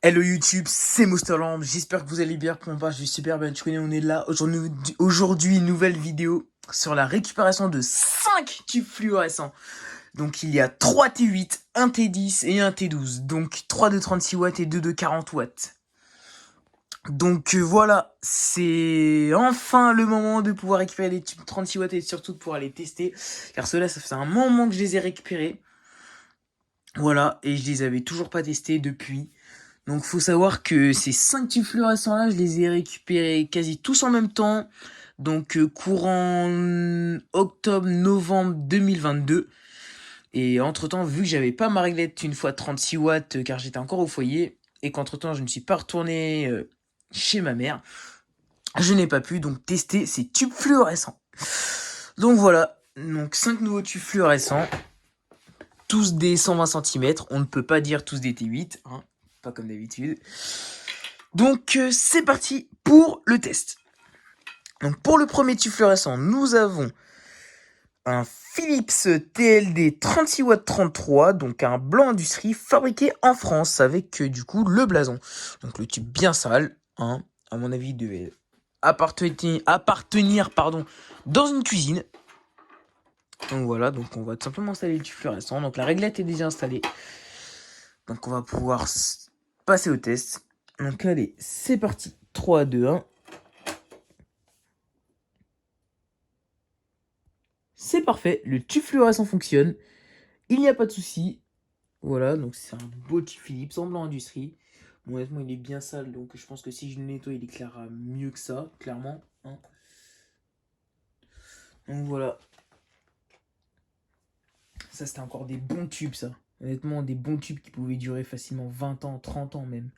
Hello YouTube, c'est Monsterland, j'espère que vous allez bien, pour moi je vais super bien, tu connais, on est là, aujourd'hui nouvelle vidéo sur la récupération de 5 tubes fluorescents. Donc il y a 3 T8, 1 T10 et 1 T12, donc 3 de 36 watts et 2 de 40 watts. Donc voilà, c'est enfin le moment de pouvoir récupérer les tubes 36 watts et surtout de pouvoir les tester, car ceux-là ça fait un moment que je les ai récupérés. Voilà, et je les avais toujours pas testés depuis. Donc faut savoir que ces 5 tubes fluorescents là, je les ai récupérés quasi tous en même temps. Donc courant octobre-novembre 2022. Et entre temps, vu que j'avais pas ma réglette une fois 36 watts car j'étais encore au foyer, et qu'entre temps je ne suis pas retourné chez ma mère, je n'ai pas pu donc tester ces tubes fluorescents. Donc voilà, donc 5 nouveaux tubes fluorescents, tous des 120 cm, on ne peut pas dire tous des T8, hein, pas comme d'habitude. Donc c'est parti pour le test. Donc pour le premier tube fluorescent, nous avons un Philips TLD 36 w 33, donc un blanc industrie fabriqué en France avec du coup le blason. Donc le tube bien sale, hein, à mon avis il devait appartenir dans une cuisine. Donc voilà, donc on va tout simplement installer le tube fluorescent. Donc la réglette est déjà installée. Donc on va pouvoir passer au test. Donc allez, c'est parti. 3, 2, 1. C'est parfait, le tube fluorescent fonctionne. Il n'y a pas de souci. Voilà, donc c'est un beau tube Philips en blanc industrie. Bon, honnêtement, il est bien sale, donc je pense que si je le nettoie, il éclairera mieux que ça, clairement, hein. Donc voilà. Ça, c'était encore des bons tubes, ça. Honnêtement, des bons tubes qui pouvaient durer facilement 20 ans, 30 ans même.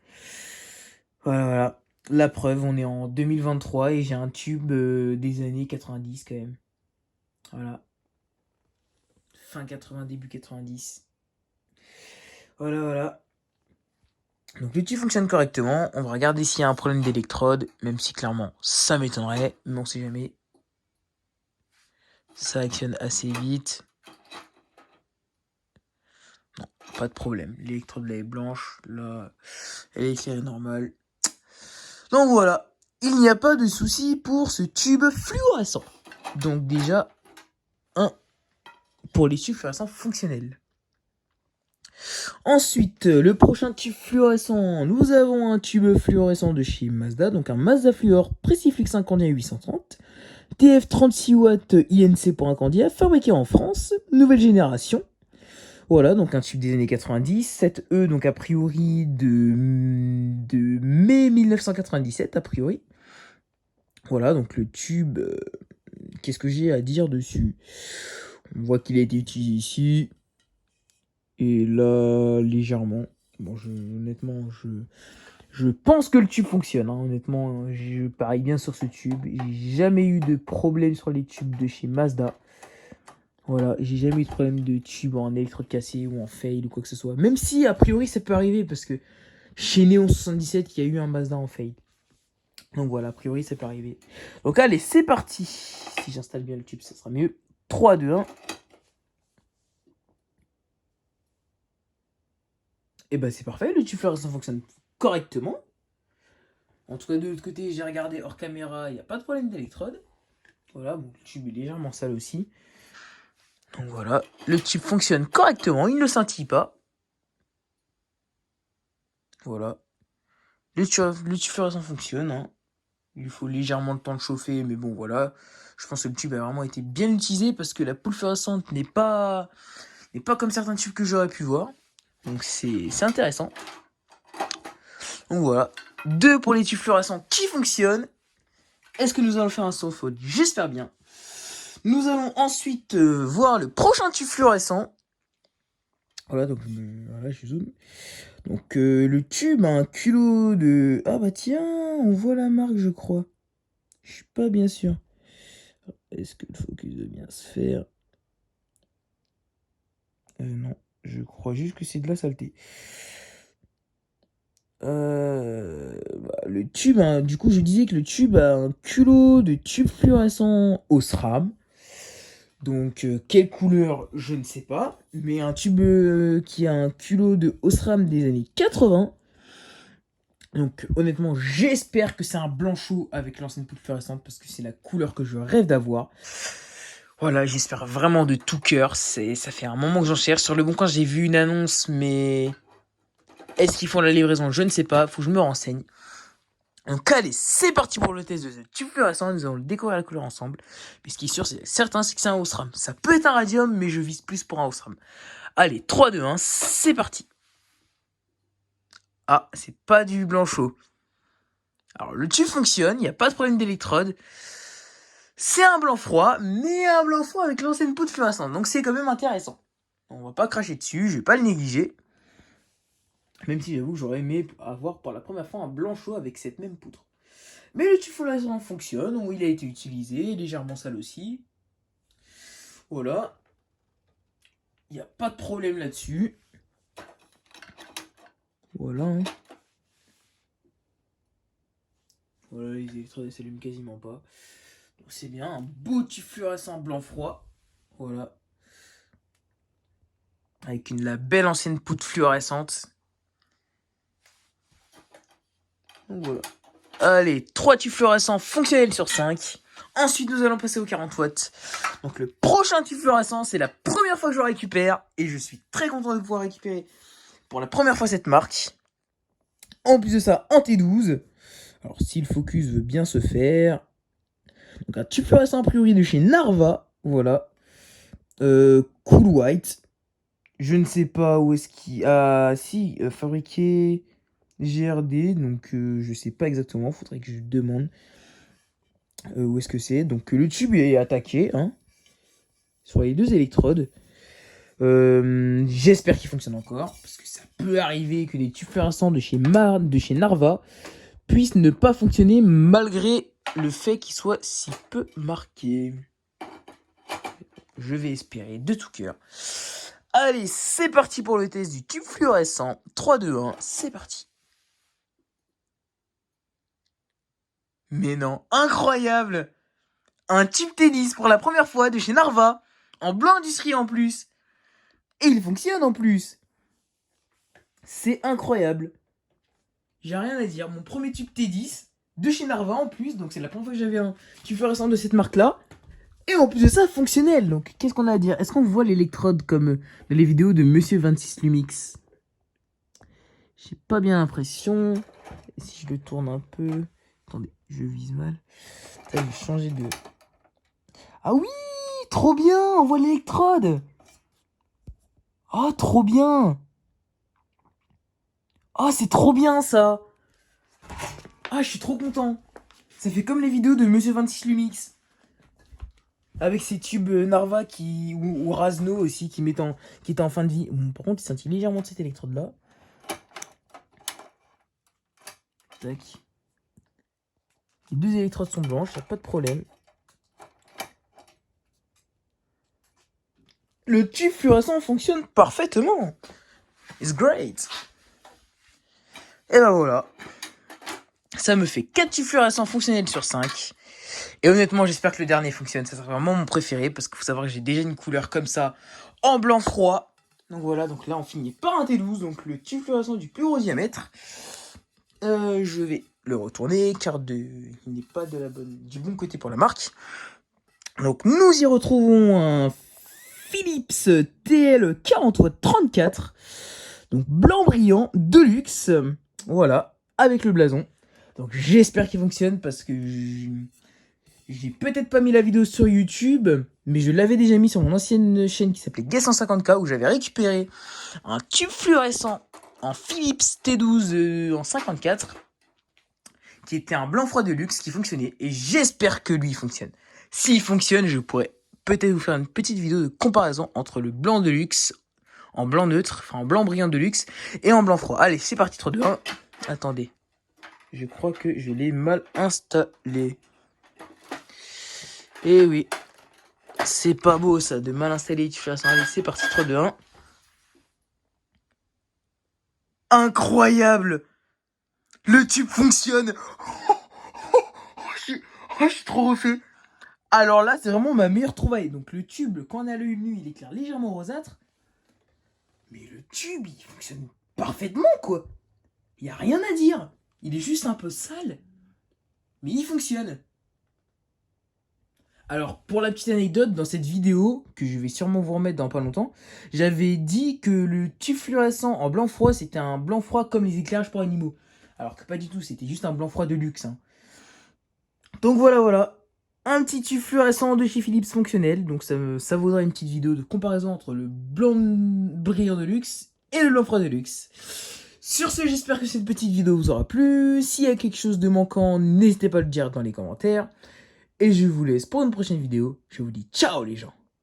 Voilà, voilà. La preuve, on est en 2023 et j'ai un tube des années 90 quand même. Voilà. Fin 80, début 90. Voilà, voilà. Donc le tube fonctionne correctement. On va regarder s'il y a un problème d'électrode, même si clairement ça m'étonnerait, mais on sait jamais. Ça actionne assez vite. Non, pas de problème. L'électrode là est blanche, là elle est éclairée normale. Donc voilà, il n'y a pas de souci pour ce tube fluorescent. Donc déjà, un pour les tubes fluorescents fonctionnels. Ensuite, le prochain tube fluorescent, nous avons un tube fluorescent de chez Mazda, donc un Mazda Fluor Preciflux 51 830, TF 36 watts INC pour incendia, fabriqué en France, nouvelle génération. Voilà, donc un tube des années 90, 7E, donc a priori de mai 1997, a priori. Voilà, donc le tube, qu'est-ce que j'ai à dire dessus? On voit qu'il a été utilisé ici. Et là, légèrement. Bon, honnêtement, je pense que le tube fonctionne. Hein. Honnêtement, je parie bien sur ce tube. J'ai jamais eu de problème sur les tubes de chez Mazda. Voilà, j'ai jamais eu de problème de tube en électrode cassée ou en fail ou quoi que ce soit. Même si, a priori, ça peut arriver parce que chez Néon 77, il y a eu un Mazda en fail. Donc voilà, a priori, ça peut arriver. Donc allez, c'est parti. Si j'installe bien le tube, ça sera mieux. 3, 2, 1. Et bah c'est parfait, le tube fluorescent fonctionne correctement. En tout cas, de l'autre côté, j'ai regardé hors caméra, il n'y a pas de problème d'électrode. Voilà, bon, le tube est légèrement sale aussi. Donc voilà, le tube fonctionne correctement, il ne scintille pas. Voilà. Le tube fluorescent fonctionne, hein. Il faut légèrement de temps de chauffer, mais bon, voilà. Je pense que le tube a vraiment été bien utilisé parce que la poule fluorescente n'est pas comme certains tubes que j'aurais pu voir. Donc c'est intéressant. Donc voilà. 2 pour les tubes fluorescents qui fonctionnent. Est-ce que nous allons faire un sans faute? J'espère bien. Nous allons ensuite voir le prochain tube fluorescent. Voilà, donc voilà, je zoome. Donc le tube a un culot de... Ah bah tiens, on voit la marque, je crois. Je suis pas bien sûr. Est-ce que le focus doit bien se faire? Non, je crois juste que c'est de la saleté. Le tube, hein, du coup, je disais que le tube a un culot de tube fluorescent au SRAM. Donc, quelle couleur, je ne sais pas. Mais un tube qui a un culot de Osram des années 80. Donc honnêtement, j'espère que c'est un blanchot avec l'ancienne poudre fluorescente parce que c'est la couleur que je rêve d'avoir. Voilà, j'espère vraiment de tout cœur. Ça fait un moment que j'en cherche. Sur le Bon Coin, j'ai vu une annonce, mais est-ce qu'ils font la livraison? Je ne sais pas. Faut que je me renseigne. Donc allez, c'est parti pour le test de ce tube fluorescent. Nous allons le découvrir la couleur ensemble. Mais ce qui est sûr, c'est certain, c'est que c'est un Osram. Ça peut être un radium, mais je vise plus pour un Osram. Allez, 3, 2, 1, c'est parti. Ah, c'est pas du blanchot. Alors le tube fonctionne, il n'y a pas de problème d'électrode. C'est un blanc froid, mais un blanc froid avec l'ancienne poudre fluorescente. Donc c'est quand même intéressant. On va pas cracher dessus, je vais pas le négliger. Même si j'avoue que j'aurais aimé avoir pour la première fois un blanchot avec cette même poudre. Mais le tube fluorescent fonctionne, il a été utilisé, légèrement sale aussi. Voilà. Il n'y a pas de problème là-dessus. Voilà. Voilà, les électrodes ne s'allument quasiment pas. Donc c'est bien, un beau tube fluorescent blanc froid. Voilà. Avec la belle ancienne poudre fluorescente. Donc voilà. Allez, 3 tubes fluorescents fonctionnels sur 5. Ensuite, nous allons passer aux 40 watts. Donc le prochain tube fluorescent, c'est la première fois que je le récupère. Et je suis très content de pouvoir récupérer pour la première fois cette marque. En plus de ça, en T12. Alors si le focus veut bien se faire. Donc un tube fluorescent a priori de chez Narva. Voilà. Cool White. Je ne sais pas où est-ce qu'il... Ah si, fabriqué GRD. Donc je sais pas exactement. Faudrait que je demande où est-ce que c'est. Donc le tube est attaqué. Hein, sur les 2 électrodes. J'espère qu'il fonctionne encore. Parce que ça peut arriver que des tubes fluorescents de chez Narva puissent ne pas fonctionner malgré le fait qu'il soit si peu marqué. Je vais espérer de tout cœur. Allez, c'est parti pour le test du tube fluorescent. 3, 2, 1, c'est parti. Mais non, incroyable! Un tube tennis pour la première fois de chez Narva. En blanc industrie en plus. Et il fonctionne en plus. C'est incroyable. J'ai rien à dire. Mon premier tube T10 de chez Narva en plus. Donc c'est la première fois que j'avais un tube fluorescent de cette marque-là. Et en plus de ça, fonctionnel. Donc qu'est-ce qu'on a à dire? Est-ce qu'on voit l'électrode comme dans les vidéos de Monsieur 26 Lumix? J'ai pas bien l'impression. Et si je le tourne un peu... Attendez, je vise mal. Ça, je vais changer de... Ah oui! Trop bien! On voit l'électrode! Oh, trop bien! Oh, c'est trop bien, ça! Ah, je suis trop content! Ça fait comme les vidéos de Monsieur 26 Lumix. Avec ces tubes Narva ou Razno aussi qui étaient en fin de vie. Par contre, il scintille légèrement de cette électrode-là. Tac. Les 2 électrodes sont blanches, y a pas de problème. Le tube fluorescent fonctionne parfaitement. It's great. Et ben voilà. Ça me fait 4 tubes fluorescents fonctionnels sur 5. Et honnêtement, j'espère que le dernier fonctionne. Ça sera vraiment mon préféré parce qu'il faut savoir que j'ai déjà une couleur comme ça en blanc froid. Donc voilà, donc là on finit par un T12, donc le tube fluorescent du plus gros diamètre. Je vais le retourner car il n'est pas du bon côté pour la marque. Donc nous y retrouvons un Philips TL40W34. Donc blanc brillant, de luxe. Voilà, avec le blason. Donc j'espère qu'il fonctionne parce que j'ai peut-être pas mis la vidéo sur YouTube, mais je l'avais déjà mis sur mon ancienne chaîne qui s'appelait Gay150K où j'avais récupéré un tube fluorescent en Philips T12 en 54 qui était un blanc froid de luxe qui fonctionnait et j'espère que lui fonctionne. S'il fonctionne, je pourrais peut-être vous faire une petite vidéo de comparaison entre le blanc de luxe en blanc neutre, enfin en blanc brillant de luxe et en blanc froid. Allez, c'est parti, 3, 2, 1. Attendez, je crois que je l'ai mal installé. Eh oui, c'est pas beau ça, de mal installer tu fais ça. Allez, c'est parti, 3, 2, 1. Incroyable! Le tube fonctionne! Je suis trop refait! Alors là, c'est vraiment ma meilleure trouvaille. Donc le tube, quand on a l'œil nu, il éclaire légèrement rosâtre. Mais le tube, il fonctionne parfaitement, quoi. Il n'y a rien à dire. Il est juste un peu sale, mais il fonctionne. Alors, pour la petite anecdote, dans cette vidéo, que je vais sûrement vous remettre dans pas longtemps, j'avais dit que le tube fluorescent en blanc froid, c'était un blanc froid comme les éclairages pour animaux. Alors que pas du tout, c'était juste un blanc froid de luxe. Hein. Donc voilà. Un petit tube fluorescent de chez Philips fonctionnel. Donc ça vaudra une petite vidéo de comparaison entre le blanc brillant de luxe et le blanc froid de luxe. Sur ce, j'espère que cette petite vidéo vous aura plu. S'il y a quelque chose de manquant, n'hésitez pas à le dire dans les commentaires. Et je vous laisse pour une prochaine vidéo. Je vous dis ciao les gens.